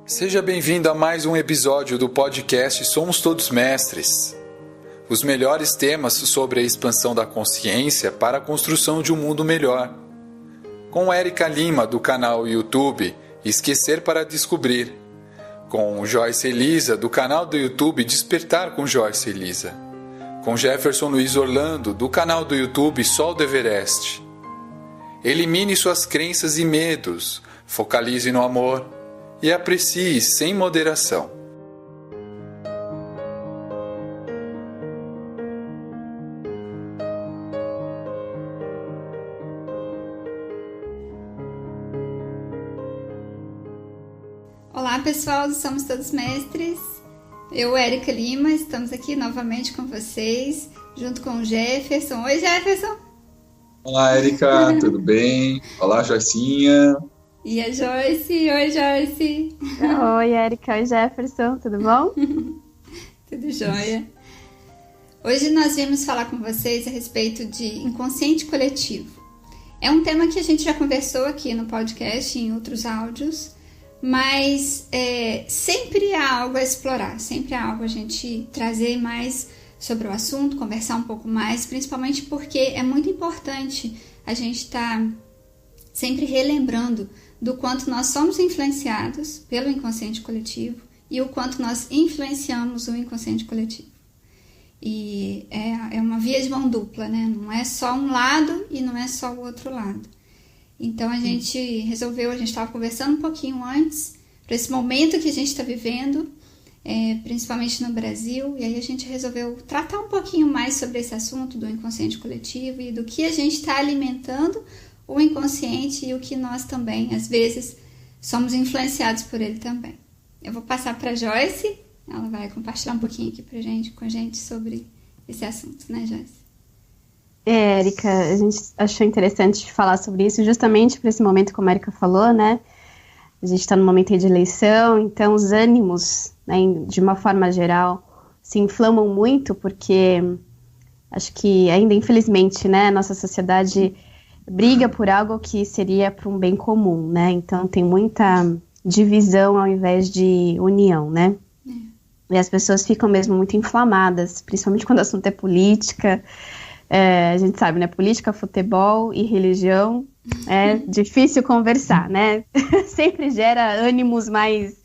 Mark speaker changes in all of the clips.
Speaker 1: Seja bem-vindo a mais um episódio do podcast Somos Todos Mestres. Os melhores temas sobre a expansão da consciência para a construção de um mundo melhor. Com Érica Lima, do canal YouTube Esquecer para Descobrir. Com Joyce Elisa, do canal do YouTube Despertar com Joyce Elisa. Com Jefferson Luiz Orlando, do canal do YouTube Sol do Everest. Elimine suas crenças e medos, focalize no amor e aprecie sem moderação.
Speaker 2: Olá pessoal, somos todos mestres. Eu, Érica Lima, estamos aqui novamente com vocês, junto com o Jefferson. Oi, Jefferson!
Speaker 3: Olá, Érica, tudo bem? Olá, Joicinha!
Speaker 2: E a Joyce. Oi, Joyce.
Speaker 4: Oi, Érica. Oi, Jefferson. Tudo bom?
Speaker 2: Tudo jóia. Hoje nós viemos falar com vocês a respeito de inconsciente coletivo. É um tema que a gente já conversou aqui no podcast, em outros áudios, mas sempre há algo a explorar, sempre há algo a gente trazer mais sobre o assunto, conversar um pouco mais, principalmente porque é muito importante a gente estar sempre relembrando do quanto nós somos influenciados pelo inconsciente coletivo e o quanto nós influenciamos o inconsciente coletivo. E é uma via de mão dupla, né? Não é só um lado e não é só o outro lado. Então a gente resolveu, a gente estava conversando um pouquinho antes, para esse momento que a gente está vivendo, principalmente no Brasil, e aí a gente resolveu tratar um pouquinho mais sobre esse assunto do inconsciente coletivo e do que a gente está alimentando o inconsciente e o que nós também, às vezes, somos influenciados por ele também. Eu vou passar para a Joyce, ela vai compartilhar um pouquinho aqui com a gente sobre esse assunto, né, Joyce?
Speaker 4: Érica, a gente achou interessante falar sobre isso justamente para esse momento, como a Érica falou, né? A gente está no momento de eleição, então os ânimos, né, de uma forma geral, se inflamam muito, porque acho que ainda, infelizmente, né, a nossa sociedade briga por algo que seria para um bem comum, né? Então tem muita divisão ao invés de união, né? E as pessoas ficam mesmo muito inflamadas, principalmente quando o assunto é política. A gente sabe, né? Política, futebol e religião é difícil conversar, né? Sempre gera ânimos mais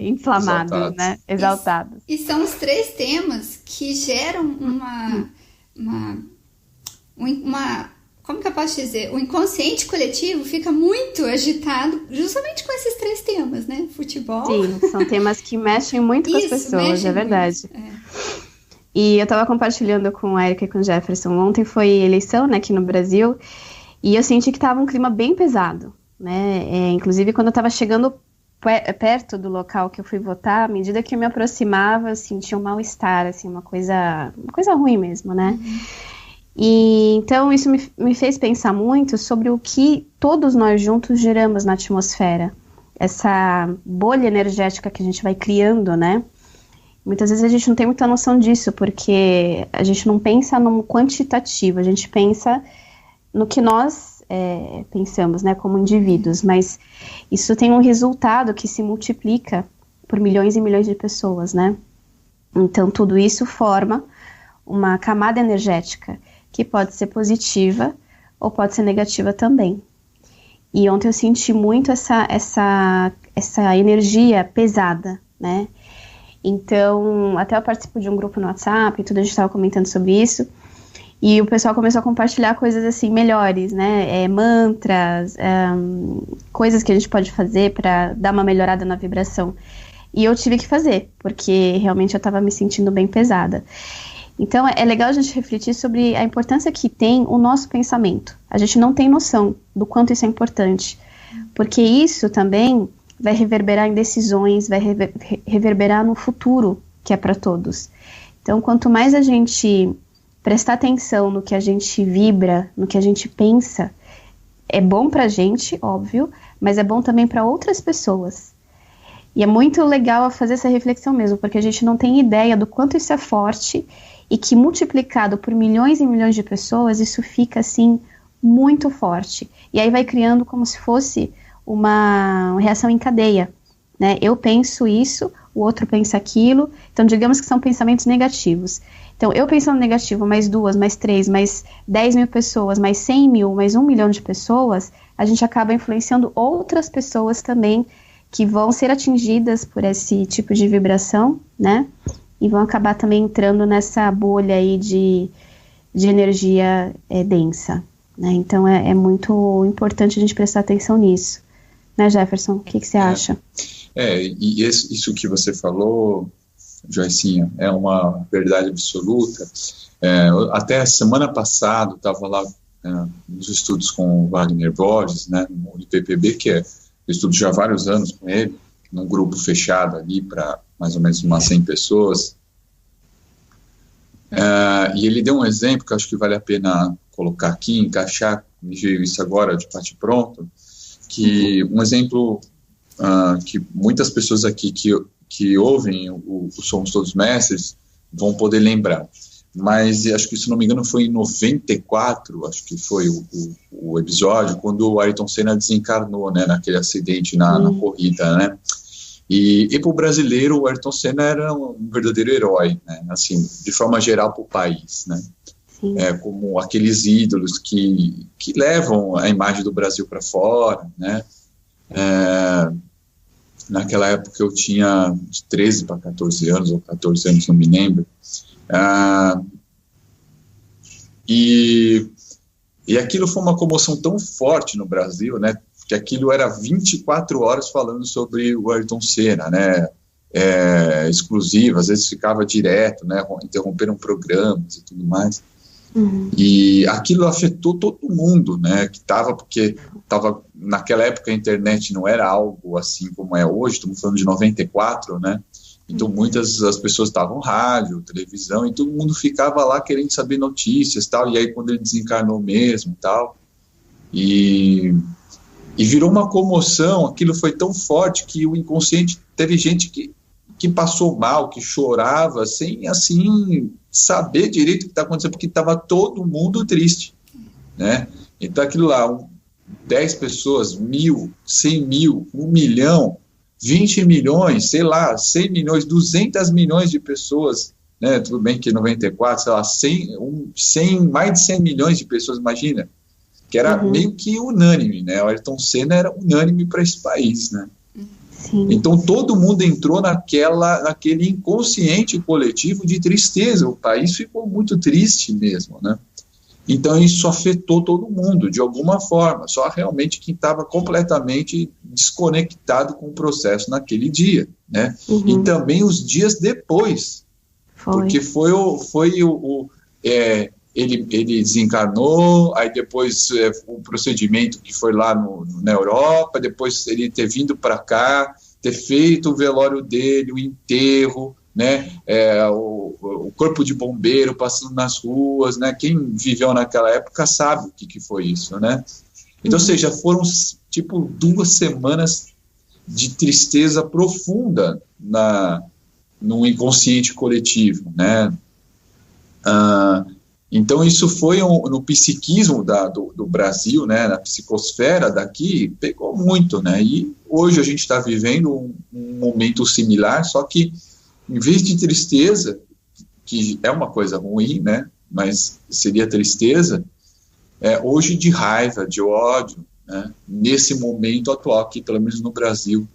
Speaker 4: inflamados, exaltados, né? Exaltados.
Speaker 2: E são os três temas que geram uma como que eu posso dizer? O inconsciente coletivo fica muito agitado justamente com esses três temas, né? Futebol.
Speaker 4: Sim, são temas que mexem muito com as pessoas, é verdade. E eu estava compartilhando com a Érica e com o Jefferson. Ontem foi eleição, né, aqui no Brasil, e eu senti que estava um clima bem pesado, né? Inclusive, quando eu estava chegando perto do local que eu fui votar, à medida que eu me aproximava, eu sentia um mal-estar, assim, uma coisa ruim mesmo, né? E então isso me fez pensar muito sobre o que todos nós juntos geramos na atmosfera, essa bolha energética que a gente vai criando, né? Muitas vezes a gente não tem muita noção disso, porque a gente não pensa no quantitativo, a gente pensa no que nós pensamos, né, como indivíduos, mas isso tem um resultado que se multiplica por milhões e milhões de pessoas, né? Então tudo isso forma uma camada energética que pode ser positiva ou pode ser negativa também. E ontem eu senti muito essa energia pesada, né? Então, até eu participo de um grupo no WhatsApp e tudo, a gente estava comentando sobre isso, e o pessoal começou a compartilhar coisas assim melhores, né? Mantras, coisas que a gente pode fazer para dar uma melhorada na vibração. E eu tive que fazer, porque realmente eu estava me sentindo bem pesada. Então, é legal a gente refletir sobre a importância que tem o nosso pensamento. A gente não tem noção do quanto isso é importante, porque isso também vai reverberar em decisões, vai reverberar no futuro, que é para todos. Então, quanto mais a gente prestar atenção no que a gente vibra, no que a gente pensa, é bom para a gente, óbvio, mas é bom também para outras pessoas. E é muito legal fazer essa reflexão mesmo, porque a gente não tem ideia do quanto isso é forte e que multiplicado por milhões e milhões de pessoas, isso fica assim muito forte. E aí vai criando como se fosse uma reação em cadeia. né? Eu penso isso, o outro pensa aquilo, então digamos que são pensamentos negativos. Então, eu pensando negativo, mais 2, mais 3, mais 10 mil pessoas, mais 100 mil, mais 1 milhão de pessoas, a gente acaba influenciando outras pessoas também que vão ser atingidas por esse tipo de vibração, né? E vão acabar também entrando nessa bolha aí de energia densa, né? Então, é muito importante a gente prestar atenção nisso. Né, Jefferson? O que você acha?
Speaker 3: E isso que você falou, Joicinha, é uma verdade absoluta. Até a semana passada, estava lá nos estudos com o Wagner Borges, né, no IPPB, que eu estudo já há vários anos com ele, num grupo fechado ali para mais ou menos umas 100 pessoas. E ele deu um exemplo que eu acho que vale a pena colocar aqui, encaixar, me veio isso agora de bate-pronto, que um exemplo que muitas pessoas aqui que ouvem o Somos Todos Mestres vão poder lembrar. Mas acho que, se não me engano, foi em 94, acho que foi o episódio, quando o Ayrton Senna desencarnou, né, naquele acidente na corrida, né? E para o brasileiro, o Ayrton Senna era um verdadeiro herói, né? Assim, de forma geral, para o país, né? Como aqueles ídolos que levam a imagem do Brasil para fora, né? Naquela época eu tinha de 13 para 14 anos, ou 14 anos, não me lembro. E aquilo foi uma comoção tão forte no Brasil, né, que aquilo era 24 horas falando sobre o Ayrton Senna, né, exclusivo, às vezes ficava direto, né, interromperam programas e tudo mais. E aquilo afetou todo mundo, né, porque naquela época a internet não era algo assim como é hoje, estamos falando de 94, né, então muitas das pessoas estavam rádio, televisão, e todo mundo ficava lá querendo saber notícias, tal, e aí quando ele desencarnou mesmo, tal, e virou uma comoção, aquilo foi tão forte que o inconsciente, teve gente que passou mal, que chorava, sem, assim, saber direito o que está acontecendo, porque estava todo mundo triste, né? Então, aquilo lá, 10 pessoas, 1.000, 100 mil, 1 milhão, 20 milhões, sei lá, 100 milhões, 200 milhões de pessoas, né? Tudo bem que 94, sei lá, 100, mais de 100 milhões de pessoas, imagina, que era meio que unânime, né? O Ayrton Senna era unânime para esse país, né?
Speaker 4: Sim.
Speaker 3: Então todo mundo entrou naquele inconsciente coletivo de tristeza, o país ficou muito triste mesmo, né? Então isso afetou todo mundo, de alguma forma, só realmente quem estava completamente desconectado com o processo naquele dia, né? E também os dias depois, porque ele desencarnou, aí depois o procedimento que foi lá na Europa, depois ele ter vindo para cá, ter feito o velório dele, o enterro, né, o corpo de bombeiro passando nas ruas, né, quem viveu naquela época sabe o que foi isso, né? Então, ou seja, foram tipo 2 semanas de tristeza profunda no inconsciente coletivo, né? Então isso foi no psiquismo do Brasil, né, na psicosfera daqui, pegou muito, né, e hoje a gente está vivendo um momento similar, só que em vez de tristeza, que é uma coisa ruim, né, mas seria tristeza, hoje de raiva, de ódio, né, nesse momento atual aqui, pelo menos no Brasil,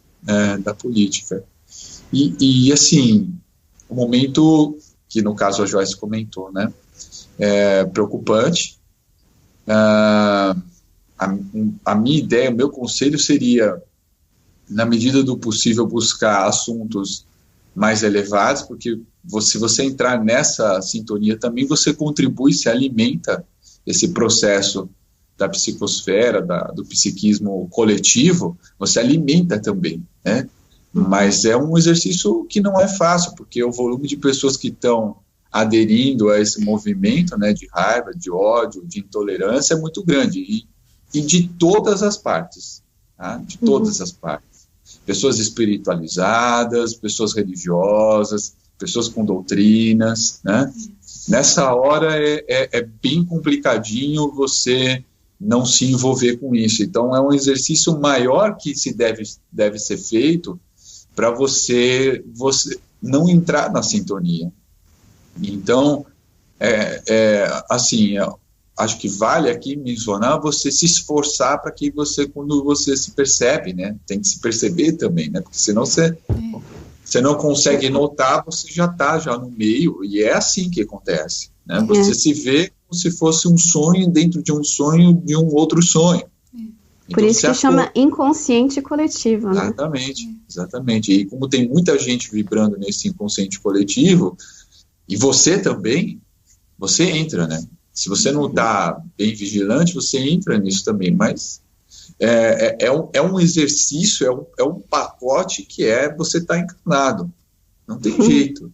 Speaker 3: da política. E assim, o momento que no caso a Joyce comentou, né, preocupante. A minha ideia, o meu conselho seria, na medida do possível, buscar assuntos mais elevados, porque se você entrar nessa sintonia também, você contribui, se alimenta esse processo da psicosfera, do psiquismo coletivo, você alimenta também, né? Mas é um exercício que não é fácil, porque o volume de pessoas que estão aderindo a esse movimento, né, de raiva, de ódio, de intolerância é muito grande, e de todas as partes, tá? De todas as partes. Pessoas espiritualizadas, pessoas religiosas, pessoas com doutrinas, né? Nessa hora é bem complicadinho você não se envolver com isso. Então é um exercício maior que se deve ser feito, para você não entrar na sintonia. Então, assim, acho que vale aqui mencionar você se esforçar para que você, quando você se percebe, né, tem que se perceber também, né, porque senão você não consegue notar, você já está já no meio, e é assim que acontece, né, você se vê como se fosse um sonho dentro de um sonho de um outro sonho.
Speaker 4: Por isso que chama inconsciente coletivo, né?
Speaker 3: Exatamente. E como tem muita gente vibrando nesse inconsciente coletivo, e você também, você entra, né? Se você não está bem vigilante, você entra nisso também, mas é um exercício, é um pacote que você está encarnado, não tem jeito.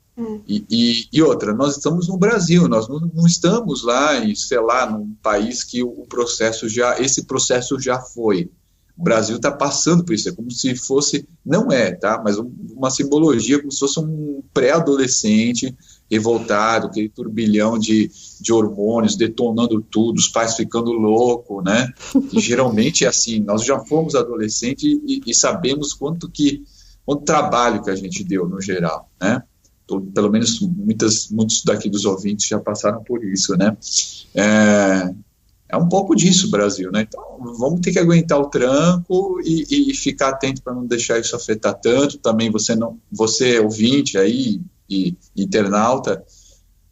Speaker 3: E outra, nós estamos no Brasil, nós não estamos lá, sei lá, num país que esse processo já foi. O Brasil está passando por isso, é como se fosse, não tá, mas uma simbologia, como se fosse um pré-adolescente revoltado, aquele turbilhão de hormônios detonando tudo, os pais ficando loucos, né? E geralmente é assim, nós já fomos adolescentes e sabemos quanto trabalho que a gente deu no geral, né? Pelo menos muitos daqui dos ouvintes já passaram por isso, né? É um pouco disso, Brasil, né? Então, vamos ter que aguentar o tranco e ficar atento para não deixar isso afetar tanto. Também você ouvinte aí e internauta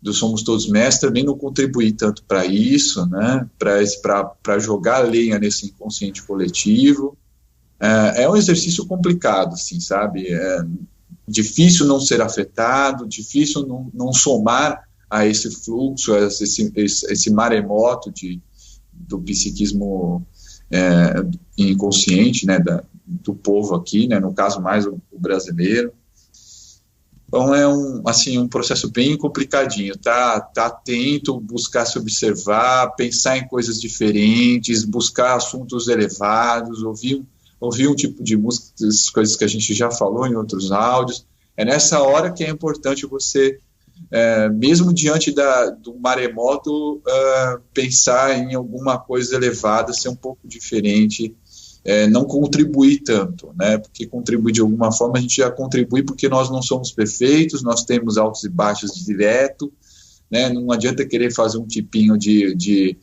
Speaker 3: do Somos Todos Mestres, também não contribuir tanto para isso, né? Para jogar lenha nesse inconsciente coletivo. É um exercício complicado, assim, sabe? Difícil não ser afetado, difícil não somar a esse fluxo, a esse maremoto do psiquismo inconsciente, né, do povo aqui, né, no caso mais o brasileiro. Então é um processo bem complicadinho, tá atento, buscar se observar, pensar em coisas diferentes, buscar assuntos elevados, ouvir um tipo de música, essas coisas que a gente já falou em outros áudios. É nessa hora que é importante você, mesmo diante do maremoto, pensar em alguma coisa elevada, ser um pouco diferente, não contribuir tanto, né? Porque contribuir de alguma forma, a gente já contribui porque nós não somos perfeitos, nós temos altos e baixos direto, né? Não adianta querer fazer um tipinho de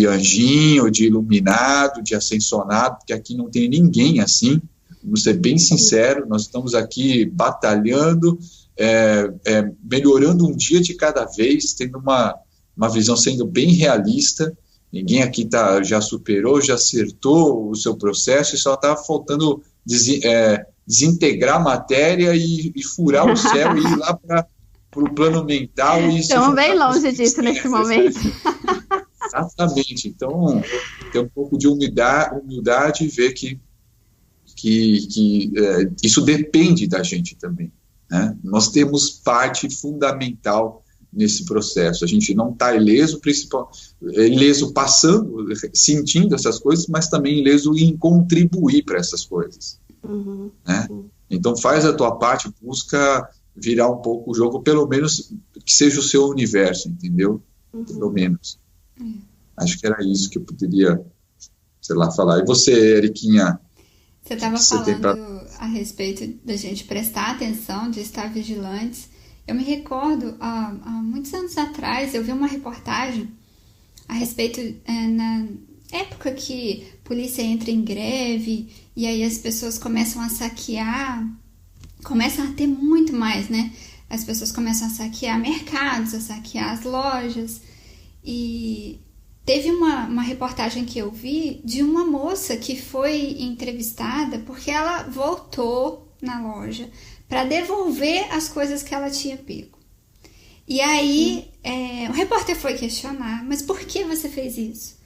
Speaker 3: anjinho, de iluminado, de ascensionado, porque aqui não tem ninguém assim, vamos ser bem sincero, nós estamos aqui batalhando, melhorando um dia de cada vez, tendo uma visão sendo bem realista. Ninguém aqui já superou, já acertou o seu processo, e só está faltando desintegrar a matéria e furar o céu e ir lá para o plano mental.
Speaker 4: Estamos bem longe disso nesse momento.
Speaker 3: Exatamente. Então, ter um pouco de humildade e ver que isso depende da gente também, né? Nós temos parte fundamental nesse processo. A gente não está ileso passando, sentindo essas coisas, mas também ileso em contribuir para essas coisas. Né? Então faz a tua parte, busca virar um pouco o jogo, pelo menos que seja o seu universo, entendeu? Pelo menos. Acho que era isso que eu poderia, sei lá, falar. E você, Eriquinha?
Speaker 2: Você estava falando a respeito da gente prestar atenção, de estar vigilantes. Eu me recordo, há muitos anos atrás, eu vi uma reportagem a respeito, na época que a polícia entra em greve, e aí as pessoas começam a saquear, começam a ter muito mais, né? As pessoas começam a saquear mercados, a saquear as lojas, e teve uma reportagem que eu vi de uma moça que foi entrevistada porque ela voltou na loja para devolver as coisas que ela tinha pego. E aí o repórter foi questionar, mas por que você fez isso?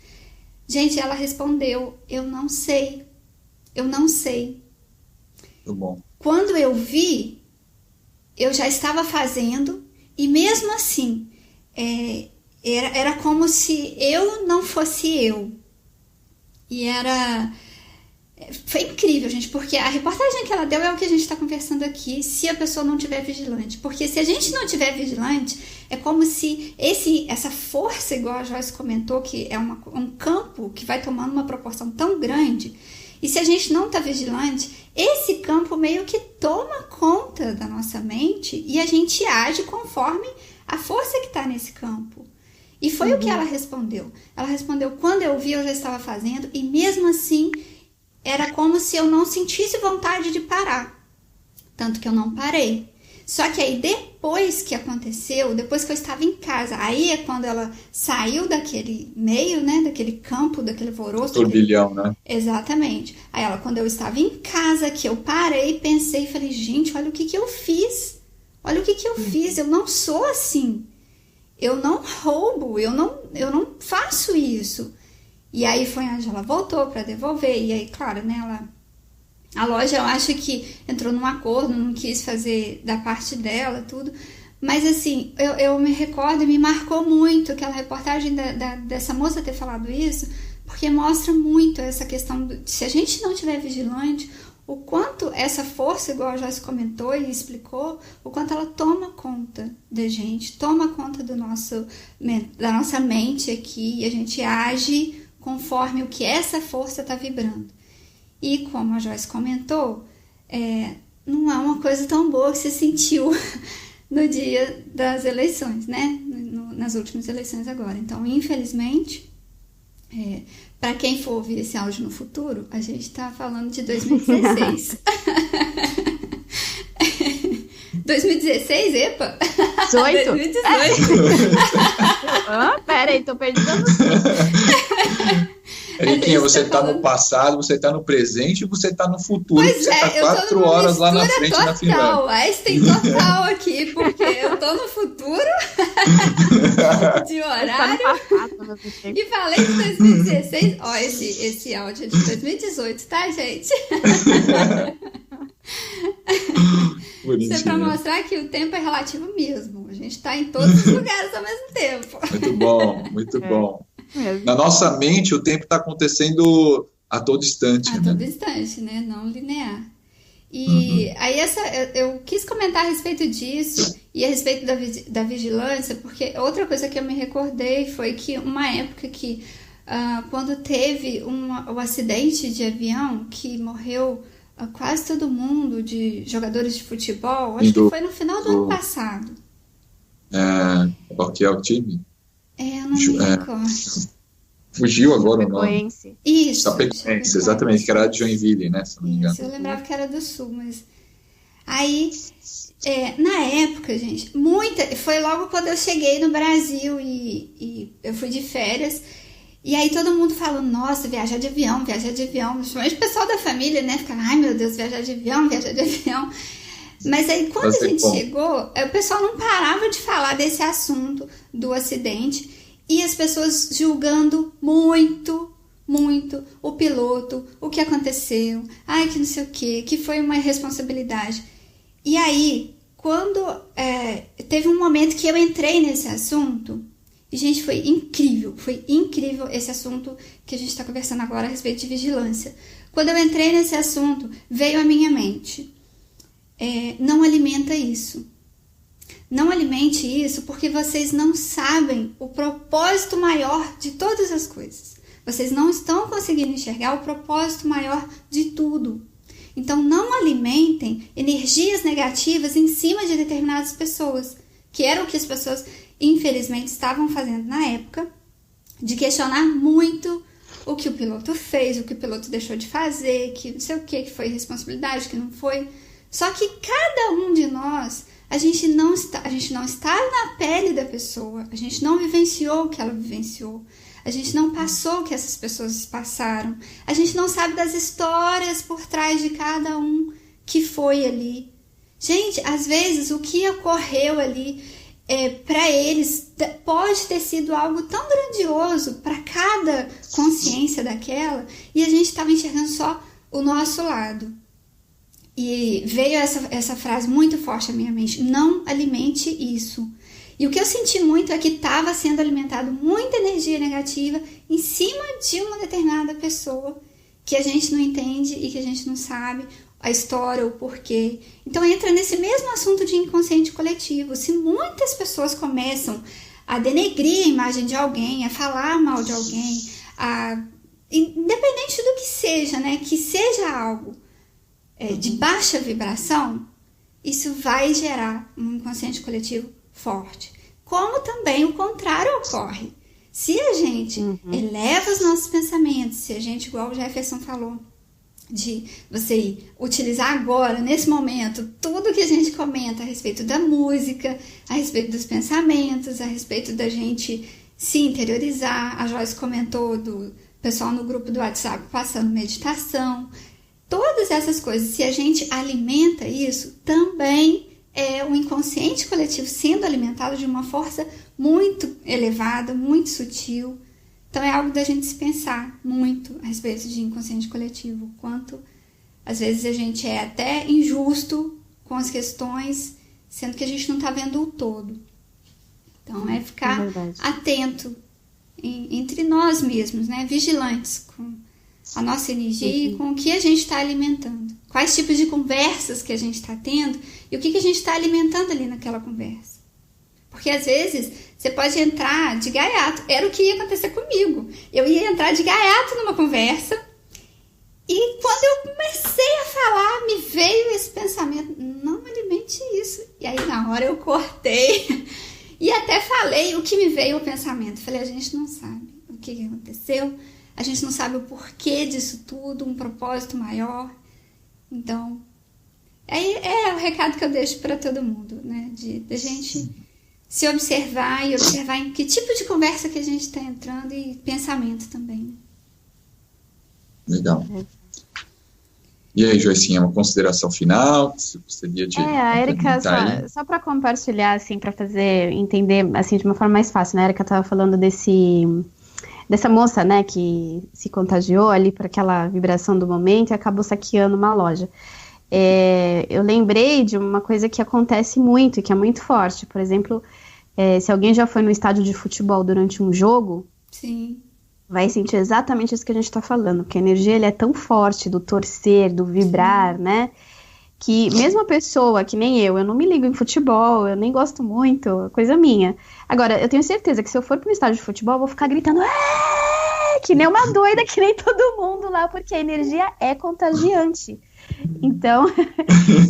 Speaker 2: Gente, ela respondeu, eu não sei.
Speaker 3: Muito bom.
Speaker 2: Quando eu vi, eu já estava fazendo, e mesmo assim, era como se eu não fosse eu. E foi incrível, gente, porque a reportagem que ela deu é o que a gente está conversando aqui, se a pessoa não estiver vigilante. Porque se a gente não estiver vigilante, é como se essa força, igual a Joyce comentou, que é um campo que vai tomando uma proporção tão grande, E se a gente não está vigilante, esse campo meio que toma conta da nossa mente e a gente age conforme a força que está nesse campo. E foi o que ela respondeu. Ela respondeu, quando eu vi, eu já estava fazendo, e mesmo assim, era como se eu não sentisse vontade de parar. Tanto que eu não parei. Só que aí, depois que aconteceu, depois que eu estava em casa, aí é quando ela saiu daquele meio, né, daquele campo, daquele alvoroço.
Speaker 3: Turbilhão, né?
Speaker 2: Exatamente. Aí ela, quando eu estava em casa, que eu parei, pensei, falei, gente, olha o que eu fiz. Olha o que eu fiz, eu não sou assim. Eu não roubo, eu não faço isso. E aí foi onde ela voltou para devolver. E aí, claro, né, a loja, eu acho que entrou num acordo, não quis fazer da parte dela, tudo. Mas, assim, eu me recordo e me marcou muito aquela reportagem dessa moça ter falado isso, porque mostra muito essa questão de se a gente não estiver vigilante, o quanto essa força, igual a Joyce comentou e explicou, o quanto ela toma conta da gente, toma conta da nossa mente aqui, e a gente age conforme o que essa força está vibrando. E como a Joyce comentou, não é uma coisa tão boa que você sentiu no dia das eleições, né? Nas últimas eleições agora. Então, infelizmente, para quem for ouvir esse áudio no futuro, a gente está falando de 2016. 2016, epa?
Speaker 4: 18?
Speaker 2: 2018.
Speaker 4: Peraí, tô perdida.
Speaker 3: Eriquinha, você tá no passado, você tá no presente e você tá no futuro.
Speaker 2: Pois
Speaker 3: você tá 4 horas lá na frente
Speaker 2: total.
Speaker 3: na Finlândia.
Speaker 2: Einstein total aqui, porque eu tô no futuro de horário e falei de 2016. Ó, esse áudio é de 2018, tá, gente? Isso é pra mostrar que o tempo é relativo mesmo. A gente tá em todos os lugares ao mesmo tempo.
Speaker 3: Muito bom, muito bom. Na nossa mente, o tempo está acontecendo a todo instante.
Speaker 2: A todo instante, né? Não linear. E aí eu quis comentar a respeito disso e a respeito da vigilância, porque outra coisa que eu me recordei foi que uma época que, quando teve o acidente de avião, que morreu quase todo mundo de jogadores de futebol, acho que foi no final do ano passado.
Speaker 3: Qual que é o time?
Speaker 2: Eu não me recordo.
Speaker 3: Fugiu agora o nome.
Speaker 2: Isso.
Speaker 3: Chapecoense, exatamente, que era de Joinville, né? Se não me engano.
Speaker 2: Isso, eu lembrava que era do Sul, mas... Aí, na época, gente, foi logo quando eu cheguei no Brasil e eu fui de férias. E aí todo mundo falando, nossa, viajar de avião. Principalmente o pessoal da família, né? Ficava, ai meu Deus, viajar de avião. Mas aí quando a gente chegou, o pessoal não parava de falar desse assunto do acidente e as pessoas julgando muito o piloto, o que aconteceu, ai que não sei o que foi uma irresponsabilidade. E aí, quando teve um momento que eu entrei nesse assunto, e gente, foi incrível esse assunto que a gente está conversando agora a respeito de vigilância. Quando eu entrei nesse assunto, veio à minha mente... não alimenta isso. Não alimente isso porque vocês não sabem o propósito maior de todas as coisas. Vocês não estão conseguindo enxergar o propósito maior de tudo. Então não alimentem energias negativas em cima de determinadas pessoas, que era o que as pessoas infelizmente estavam fazendo na época, de questionar muito o que o piloto fez, o que o piloto deixou de fazer, que não sei o que foi responsabilidade, que não foi... Só que cada um de nós, a gente não está na pele da pessoa, a gente não vivenciou o que ela vivenciou, a gente não passou o que essas pessoas passaram, a gente não sabe das histórias por trás de cada um que foi ali. Gente, às vezes o que ocorreu ali para eles pode ter sido algo tão grandioso para cada consciência daquela, e a gente estava enxergando só o nosso lado. E veio essa frase muito forte à minha mente, não alimente isso. E o que eu senti muito é que estava sendo alimentado muita energia negativa em cima de uma determinada pessoa que a gente não entende e que a gente não sabe a história, o porquê. Então entra nesse mesmo assunto de inconsciente coletivo. Se muitas pessoas começam a denegrir a imagem de alguém, a falar mal de alguém, independente do que seja, né, que seja algo de baixa vibração, isso vai gerar um inconsciente coletivo forte. Como também o contrário ocorre. Se a gente eleva os nossos pensamentos, se a gente, igual o Jefferson falou, de você utilizar agora, nesse momento, tudo que a gente comenta a respeito da música, a respeito dos pensamentos, a respeito da gente se interiorizar. A Joyce comentou do pessoal no grupo do WhatsApp passando meditação. Todas essas coisas, se a gente alimenta isso, também é o inconsciente coletivo sendo alimentado de uma força muito elevada, muito sutil. Então é algo da gente se pensar muito a respeito de inconsciente coletivo, quanto às vezes a gente é até injusto com as questões, sendo que a gente não está vendo o todo. Então é ficar atento entre nós mesmos, né? Vigilantes com a nossa energia e com o que a gente está alimentando. Quais tipos de conversas que a gente está tendo e o que a gente está alimentando ali naquela conversa. Porque às vezes você pode entrar de gaiato. Era o que ia acontecer comigo. Eu ia entrar de gaiato numa conversa e quando eu comecei a falar, me veio esse pensamento: não alimente isso. E aí na hora eu cortei e até falei o que me veio o pensamento. Falei: a gente não sabe o que aconteceu, a gente não sabe o porquê disso tudo, um propósito maior. Então, é o recado que eu deixo para todo mundo, né? De gente se observar e observar em que tipo de conversa que a gente está entrando e pensamento também.
Speaker 3: Legal. E aí, Joicinha, uma consideração final? Você gostaria de
Speaker 4: a Érica, só para compartilhar, assim, para fazer entender assim, de uma forma mais fácil, né? A Érica estava falando dessa moça, né, que se contagiou ali por aquela vibração do momento e acabou saqueando uma loja. Eu lembrei de uma coisa que acontece muito e que é muito forte. Por exemplo, se alguém já foi no estádio de futebol durante um jogo,
Speaker 2: sim,
Speaker 4: vai sentir exatamente isso que a gente está falando, porque a energia é tão forte do torcer, do vibrar, né, que mesmo a pessoa que nem eu não me ligo em futebol, eu nem gosto muito, coisa minha. Agora, eu tenho certeza que se eu for para um estádio de futebol, eu vou ficar gritando que nem uma doida, que nem todo mundo lá, porque a energia é contagiante. Então,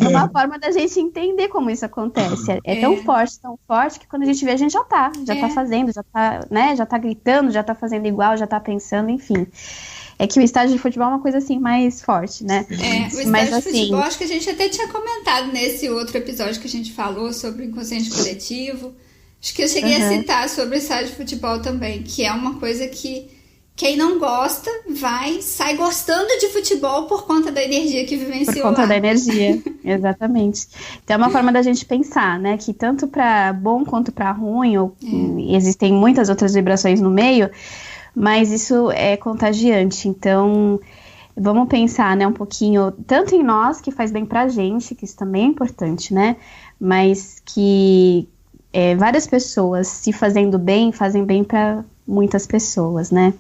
Speaker 4: é uma forma da gente entender como isso acontece. É tão forte, que quando a gente vê, a gente já tá fazendo, já tá gritando, já tá fazendo igual, já tá pensando, enfim. É que o estádio de futebol é uma coisa assim mais forte, né?
Speaker 2: O estádio de futebol, acho que a gente até tinha comentado nesse outro episódio que a gente falou sobre o inconsciente coletivo. Acho que eu cheguei a citar sobre o estádio de futebol também, que é uma coisa que quem não gosta sai gostando de futebol por conta da energia que vivenciou
Speaker 4: lá. Por conta da energia, exatamente. Então é uma forma da gente pensar, né? Que tanto para bom quanto para ruim, existem muitas outras vibrações no meio, mas isso é contagiante. Então vamos pensar, né, um pouquinho, tanto em nós, que faz bem pra gente, que isso também é importante, né? Mas que várias pessoas se fazem bem para muitas pessoas, né?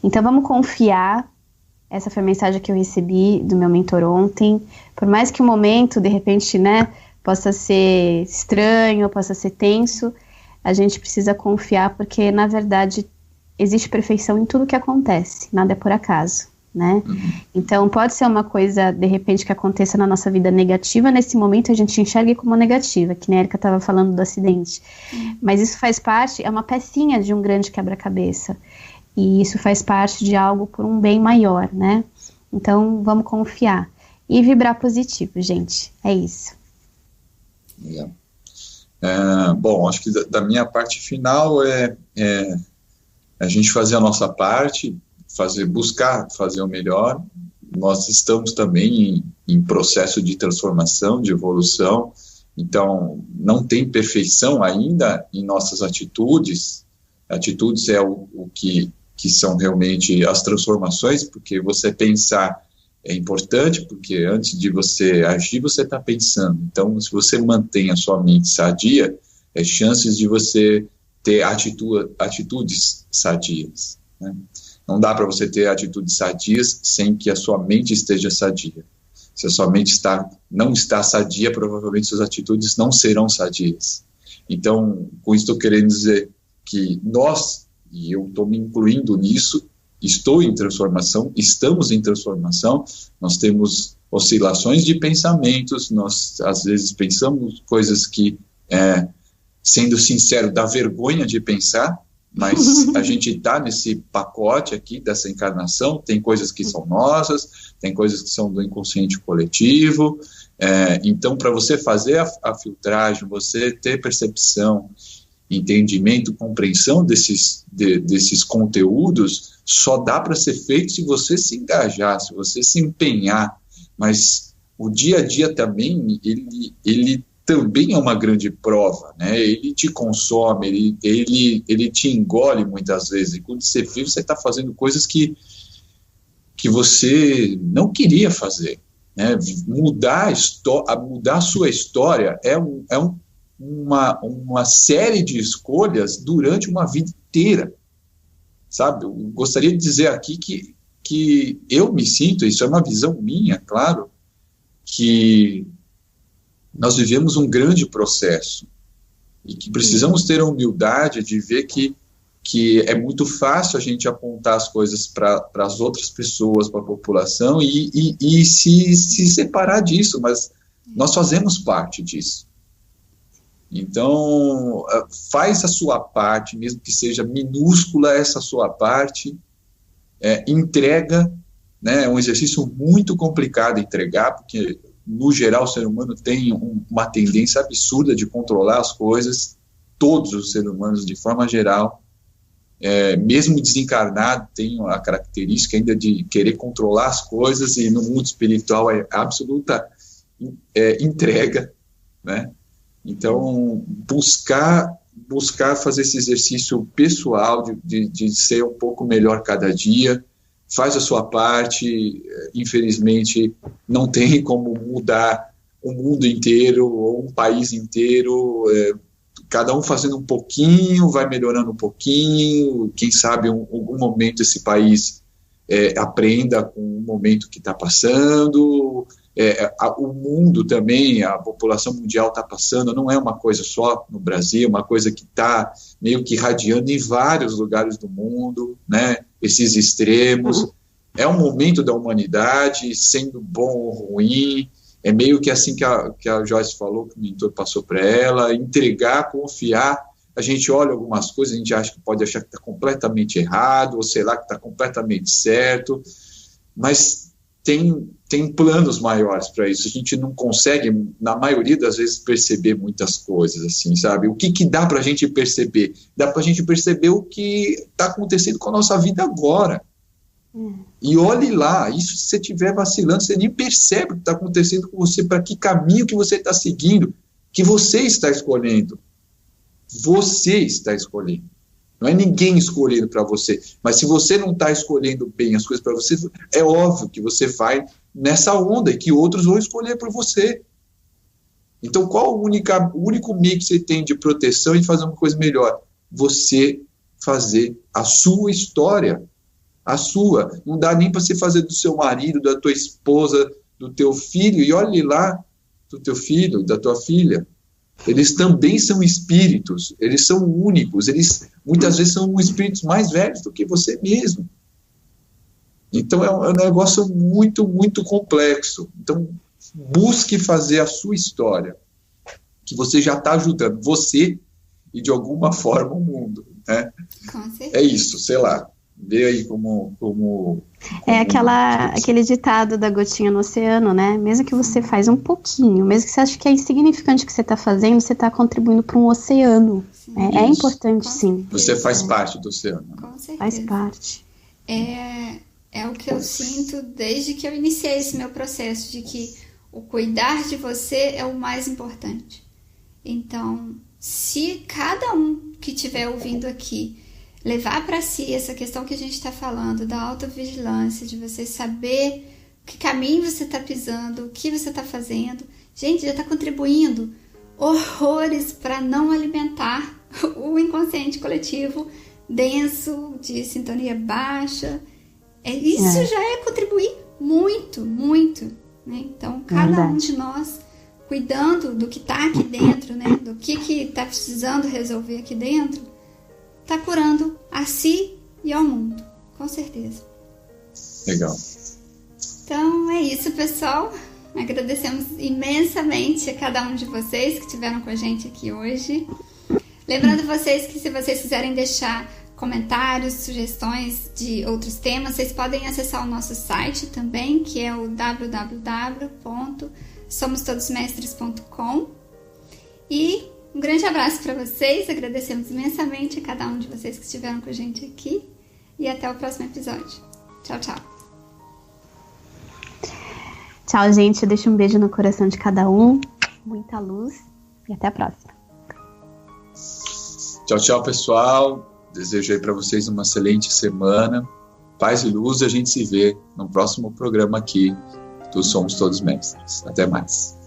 Speaker 4: Então vamos confiar. Essa foi a mensagem que eu recebi do meu mentor ontem. Por mais que o momento, de repente, né, possa ser estranho, possa ser tenso, a gente precisa confiar, porque na verdade existe perfeição em tudo que acontece, nada é por acaso, né? Então pode ser uma coisa, de repente, que aconteça na nossa vida negativa, nesse momento a gente enxerga como negativa, que nem a Érica estava falando do acidente, mas isso faz parte, é uma pecinha de um grande quebra-cabeça, e isso faz parte de algo por um bem maior, né? Então vamos confiar e vibrar positivo, gente, é isso.
Speaker 3: Bom, acho que da minha parte final é a gente fazer a nossa parte, buscar fazer o melhor. Nós estamos também em processo de transformação, de evolução, então não tem perfeição ainda em nossas atitudes. Atitudes é o que são realmente as transformações, porque você pensar é importante, porque antes de você agir, você está pensando. Então, se você mantém a sua mente sadia, chances de você ter atitudes sadias, né? Não dá para você ter atitudes sadias sem que a sua mente esteja sadia. Se a sua mente não está sadia, provavelmente suas atitudes não serão sadias. Então, com isso estou querendo dizer que nós, e eu estou me incluindo nisso, estou em transformação, estamos em transformação, nós temos oscilações de pensamentos, nós às vezes pensamos coisas que, sendo sincero, dá vergonha de pensar, mas a gente está nesse pacote aqui dessa encarnação, tem coisas que são nossas, tem coisas que são do inconsciente coletivo, então para você fazer a filtragem, você ter percepção, entendimento, compreensão desses conteúdos, só dá para ser feito se você se engajar, se você se empenhar, mas o dia a dia também, ele também é uma grande prova, né? Ele te consome, ele te engole muitas vezes, e quando você vê, você está fazendo coisas que você não queria fazer, né? Mudar a sua história é uma série de escolhas durante uma vida inteira, sabe? Eu gostaria de dizer aqui que eu me sinto, isso é uma visão minha, claro, que nós vivemos um grande processo e que precisamos ter a humildade de ver que é muito fácil a gente apontar as coisas para as outras pessoas, para a população e se separar disso, mas nós fazemos parte disso. Então, faz a sua parte, mesmo que seja minúscula essa sua parte, entrega, né? É um exercício muito complicado entregar, porque no geral, o ser humano tem uma tendência absurda de controlar as coisas, todos os seres humanos, de forma geral, mesmo desencarnado, tem a característica ainda de querer controlar as coisas, e no mundo espiritual é absoluta entrega, né? Então, buscar fazer esse exercício pessoal de ser um pouco melhor cada dia, faz a sua parte, infelizmente não tem como mudar o mundo inteiro ou um país inteiro, cada um fazendo um pouquinho, vai melhorando um pouquinho, quem sabe em algum momento esse país aprenda com o momento que está passando, o mundo também, a população mundial está passando, não é uma coisa só no Brasil, uma coisa que está meio que irradiando em vários lugares do mundo, né? Esses extremos, é um momento da humanidade, sendo bom ou ruim, é meio que assim que a Joyce falou, que o mentor passou para ela, entregar, confiar, a gente olha algumas coisas, a gente pode achar que está completamente errado, ou sei lá, que está completamente certo, mas tem planos maiores para isso, a gente não consegue, na maioria das vezes, perceber muitas coisas, assim, sabe? O que dá para a gente perceber? Dá para a gente perceber o que está acontecendo com a nossa vida agora. E olhe lá, isso se você estiver vacilando, você nem percebe o que está acontecendo com você, para que caminho que você está seguindo, que você está escolhendo. Você está escolhendo. Não é ninguém escolhendo para você. Mas se você não está escolhendo bem as coisas para você, é óbvio que você vai nessa onda e que outros vão escolher por você. Então, qual o único meio que você tem de proteção e de fazer uma coisa melhor? Você fazer a sua história. A sua. Não dá nem para você fazer do seu marido, da tua esposa, do teu filho. E olhe lá, do teu filho, da tua filha. Eles também são espíritos, eles são únicos, eles muitas vezes são espíritos mais velhos do que você mesmo. Então é um negócio muito, muito complexo. Então busque fazer a sua história, que você já está ajudando você e de alguma forma o mundo, né? É isso, sei lá. Vê aí como
Speaker 4: aquele ditado da gotinha no oceano, né? Mesmo que você faz um pouquinho, mesmo que você ache que é insignificante o que você está fazendo, você está contribuindo para um oceano. É importante, sim.
Speaker 3: Você faz parte do oceano.
Speaker 2: Com certeza.
Speaker 4: Faz parte.
Speaker 2: É o que eu sinto desde que eu iniciei esse meu processo, de que o cuidar de você é o mais importante. Então, se cada um que estiver ouvindo aqui levar para si essa questão que a gente está falando, da autovigilância, de você saber que caminho você está pisando, o que você está fazendo, gente, já está contribuindo horrores para não alimentar o inconsciente coletivo denso, de sintonia baixa. Isso já é contribuir muito, muito, né? Então, cada um de nós cuidando do que está aqui dentro, né? Do que está precisando resolver aqui dentro, está curando a si e ao mundo, Com certeza.
Speaker 3: Legal.
Speaker 2: Então é isso, pessoal. Agradecemos imensamente a cada um de vocês que estiveram com a gente aqui hoje. Lembrando vocês que se vocês quiserem deixar comentários, sugestões de outros temas, vocês podem acessar o nosso site também, que é o www.somostodosmestres.com. E um grande abraço para vocês, agradecemos imensamente a cada um de vocês que estiveram com a gente aqui e até o próximo episódio. Tchau, tchau.
Speaker 4: Tchau, gente. Eu deixo um beijo no coração de cada um, muita luz e até a próxima.
Speaker 3: Tchau, tchau, pessoal. Desejo aí para vocês uma excelente semana. Paz e luz, a gente se vê no próximo programa aqui do Somos Todos Mestres. Até mais.